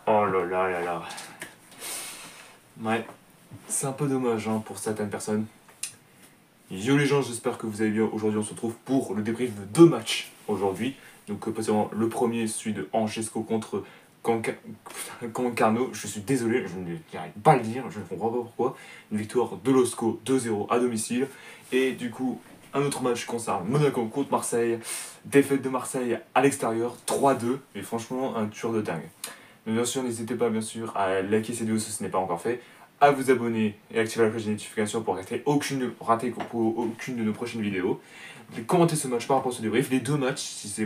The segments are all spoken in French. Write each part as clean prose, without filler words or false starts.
Oh là là là là. Ouais, c'est un peu dommage hein, pour certaines personnes. Yo les gens, j'espère que vous allez bien. Aujourd'hui, on se retrouve pour le débrief de deux matchs aujourd'hui. Donc, possiblement le premier, celui de Angesco contre Concarneau. Je suis désolé, je n'arrive pas à le dire, je ne comprends pas pourquoi. Une victoire de l'OSCO 2-0 à domicile. Et du coup, un autre match concerne Monaco contre Marseille. Défaite de Marseille à l'extérieur, 3-2. Et franchement, un tueur de dingue. Donc, bien sûr, n'hésitez pas bien sûr à liker cette vidéo si ce n'est pas encore fait, à vous abonner et activer la cloche de notification pour rater aucune de nos prochaines vidéos. Commentez ce match par rapport à ce débrief, les deux matchs si ça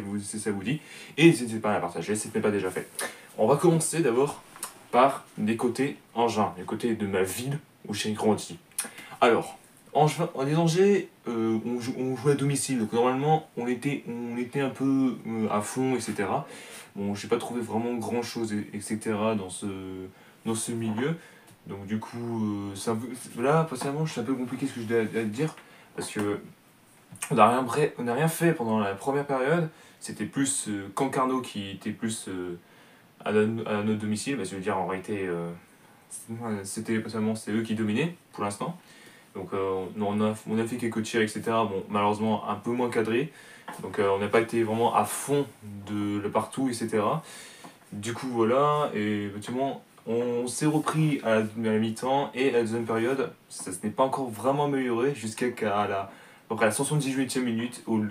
vous dit, et n'hésitez pas à la partager si ce n'est pas déjà fait. On va commencer d'abord par des côtés Angers, les côtés de ma ville où j'ai grandi. Alors, les Angers, on jouait à domicile, donc normalement on était un peu à fond, etc. Bon, j'ai pas trouvé vraiment grand chose, etc. dans ce milieu. Donc du coup, c'est un peu, là, personnellement, c'est un peu compliqué ce que je dois te dire, parce que on n'a rien fait pendant la première période. C'était plus Concarneau qui était plus à notre domicile, parce que je veux dire, en réalité, c'était personnellement, c'est eux qui dominaient pour l'instant. Donc on a fait quelques tirs, etc. Bon, malheureusement, un peu moins cadré. Donc on n'a pas été vraiment à fond de le partout, etc. Du coup, voilà, et effectivement, on s'est repris à la mi-temps et à la deuxième période, ça ce n'est pas encore vraiment amélioré jusqu'à donc à la 78e minute où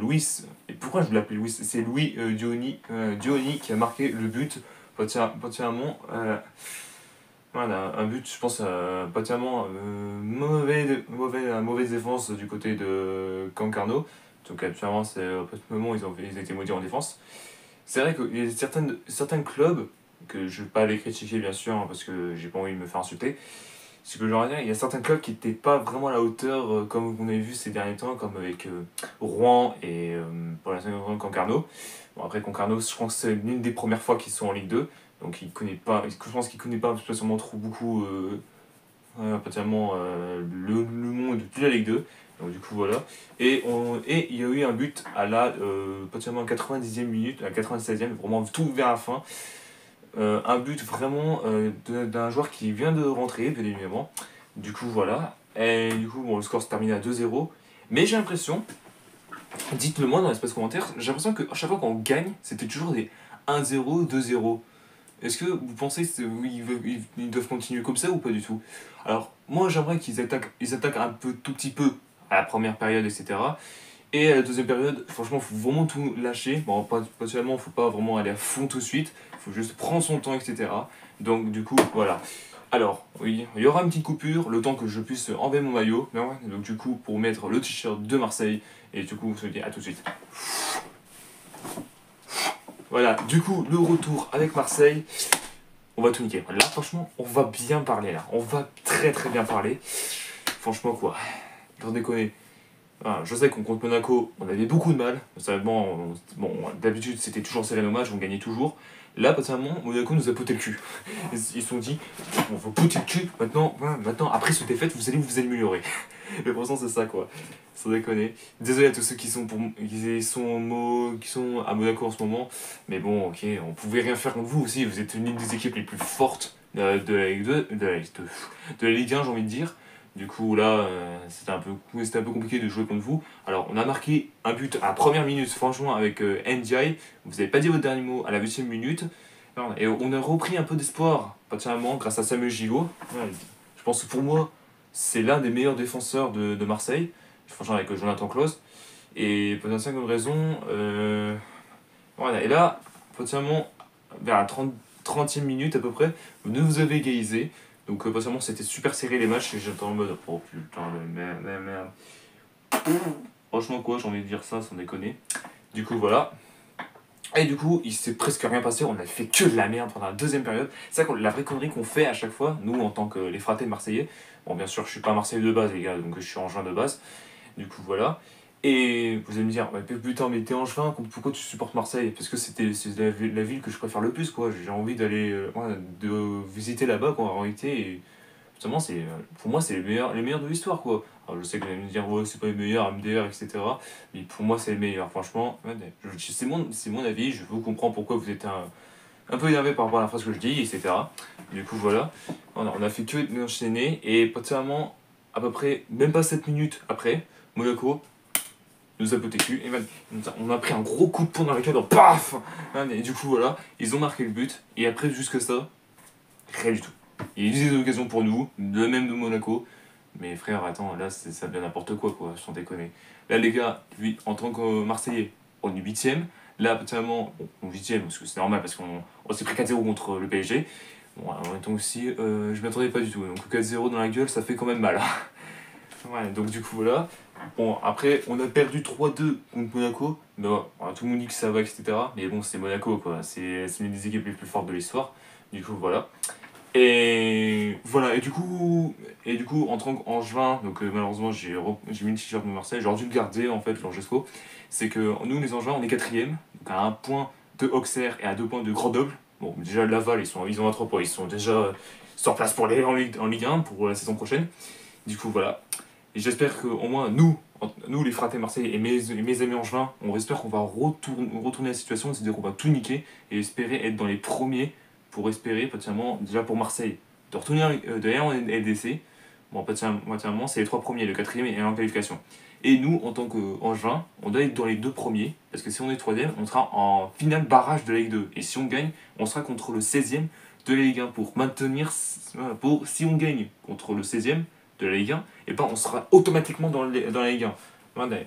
Luis, et pourquoi je l'appelle Luis? C'est Louis Diony qui a marqué le but, particulièrement, voilà, un but, je pense, particulièrement mauvaise défense du côté de Concarneau. Donc, actuellement, au moment ils étaient maudits en défense. C'est vrai qu'il y a certains clubs, que je ne vais pas les critiquer bien sûr, hein, parce que j'ai pas envie de me faire insulter, ce que j'aimerais dire, il y a certains clubs qui n'étaient pas vraiment à la hauteur, comme on a vu ces derniers temps, comme avec Rouen et pour la seconde Concarneau. Bon, après Concarneau, je pense que c'est l'une des premières fois qu'ils sont en Ligue 2, donc je pense qu'il ne connaît pas spécialement trop beaucoup particulièrement le monde de la Ligue 2. Donc du coup voilà. Et il y a eu un but à la particulièrement 90e minute, à la 96e, vraiment tout vers la fin. Un but vraiment d'un joueur qui vient de rentrer, bien évidemment. Du coup voilà. Et du coup bon, le score se termine à 2-0. Mais j'ai l'impression, dites-le moi dans l'espace commentaire, j'ai l'impression qu'à chaque fois qu'on gagne, c'était toujours des 1-0, 2-0. Est-ce que vous pensez qu'ils doivent continuer comme ça ou pas du tout? Alors, moi j'aimerais ils attaquent un peu, tout petit peu à la première période, etc. Et à la deuxième période, franchement, il faut vraiment tout lâcher. Bon, pas seulement, faut pas vraiment aller à fond tout de suite. Il faut juste prendre son temps, etc. Donc, du coup, voilà. Alors, oui, il y aura une petite coupure, le temps que je puisse enlever mon maillot. Donc, du coup, pour mettre le t-shirt de Marseille. Et du coup, on se dit à tout de suite. Voilà, du coup, le retour avec Marseille. On va tout niquer. Là, franchement, on va bien parler, là. On va très très bien parler. Franchement, quoi. Sans déconner. Ah, je sais qu'on contre Monaco, on avait beaucoup de mal. Bon, d'habitude, c'était toujours serré nos matchs, on gagnait toujours. Là, personnellement, Monaco nous a poté le cul. Ils se sont dit, on va poter le cul, maintenant, après cette défaite, vous allez vous améliorer. Mais pour l'instant, c'est ça, quoi. Sans déconner. Désolé à tous ceux qui sont à Monaco en ce moment. Mais bon, ok, on pouvait rien faire contre vous aussi. Vous êtes une des équipes les plus fortes de la Ligue 2, de la Ligue 1, j'ai envie de dire. Du coup, là, c'était un peu compliqué de jouer contre vous. Alors, on a marqué un but à la première minute, franchement, avec NDI. Vous n'avez pas dit votre dernier mot à la 8e minute. Et on a repris un peu d'espoir, particulièrement grâce à Samuel Gigot. Ouais, je pense que pour moi, c'est l'un des meilleurs défenseurs de Marseille. Franchement, avec Jonathan Klaus. Et pour une seconde raison, voilà. Et là, potentiellement, vers la 30e minute à peu près, vous nous avez égalisé. Donc, potentiellement, c'était super serré les matchs. Et j'étais en mode, oh putain, mais merde. Franchement, quoi, j'ai envie de dire ça sans déconner. Du coup, voilà. Et du coup, il s'est presque rien passé. On a fait que de la merde pendant la deuxième période. C'est ça, la vraie connerie qu'on fait à chaque fois, nous, en tant que les fratés de Marseillais. Bon, bien sûr, je suis pas Marseillais de base, les gars, donc je suis en juin de base. Du coup, voilà. Et vous allez me dire, ouais, putain, mais t'es angevin, pourquoi tu supportes Marseille? Parce que c'est la ville que je préfère le plus, quoi. J'ai envie d'aller, de visiter là-bas, quoi, en réalité. Et justement, pour moi, c'est les meilleurs de l'histoire, quoi. Alors, je sais que vous allez me dire, ouais, c'est pas les meilleurs, MDR, etc. Mais pour moi, c'est les meilleurs, franchement. Ouais, c'est mon avis, je vous comprends pourquoi vous êtes un peu énervé par rapport à la phrase que je dis, etc. Du coup, voilà. On a fait que enchaîner et particulièrement, à peu près, même pas 7 minutes après, Monaco nous a botté cul. Et même, on a pris un gros coup de poing dans le cadre, paf. Et du coup, voilà, ils ont marqué le but. Et après, jusque ça, rien du tout. Il y a eu des occasions pour nous, de même de Monaco. Mais frère, attends, là, ça devient n'importe quoi, sans déconner. Là, les gars, lui, en tant que Marseillais, on est 8ème. Là, particulièrement, bon, 8ème, parce que c'est normal, parce qu'on s'est pris 4-0 contre le PSG. Bon, en même temps aussi, je m'attendais pas du tout. Donc 4-0 dans la gueule, ça fait quand même mal. Ouais, donc du coup, voilà. Bon, après, on a perdu 3-2 contre Monaco. Mais ouais, tout le monde dit que ça va, etc. Mais bon, c'est Monaco, quoi. C'est l'une des équipes les plus fortes de l'histoire. Du coup, voilà. Et voilà, et du coup en juin, donc malheureusement j'ai mis le t-shirt de Marseille, j'aurais dû le garder en fait, l'Angesco. C'est que nous les Angevins on est 4ème, donc à 1 point de Auxerre et à 2 points de Grenoble. Bon, déjà Laval ils ont à 3 points, ils sont déjà sur place pour aller en Ligue 1 pour la saison prochaine. Du coup voilà, et j'espère qu'au moins nous les fratés Marseille et mes amis Angevins, on espère qu'on va retourner la situation, c'est-à-dire qu'on va tout niquer et espérer être dans les premiers pour espérer, potentiellement, déjà pour Marseille, de retourner derrière en LDC. Bon, potentiellement, c'est les 3 premiers, le 4ème et en qualification. Et nous, en tant qu'Angevin, on doit être dans les 2 premiers, parce que si on est 3ème, on sera en finale barrage de la Ligue 2. Et si on gagne, on sera contre le 16ème de la Ligue 1 pour maintenir. Si on gagne contre le 16ème de la Ligue 1, et ben on sera automatiquement dans la Ligue 1. Voilà.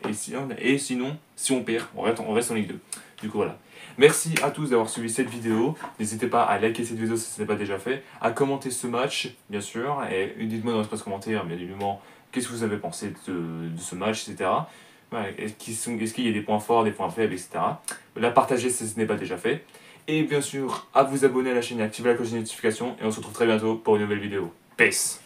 Et sinon, si on perd, on reste en Ligue 2. Du coup, voilà. Merci à tous d'avoir suivi cette vidéo. N'hésitez pas à liker cette vidéo si ce n'est pas déjà fait, à commenter ce match, bien sûr, et dites-moi dans l'espace commentaire, bien évidemment, qu'est-ce que vous avez pensé de ce match, etc. Voilà, est-ce qu'il y a des points forts, des points faibles, etc. La partager si ce n'est pas déjà fait. Et bien sûr, à vous abonner à la chaîne et activer la cloche de notification. Et on se retrouve très bientôt pour une nouvelle vidéo. Peace!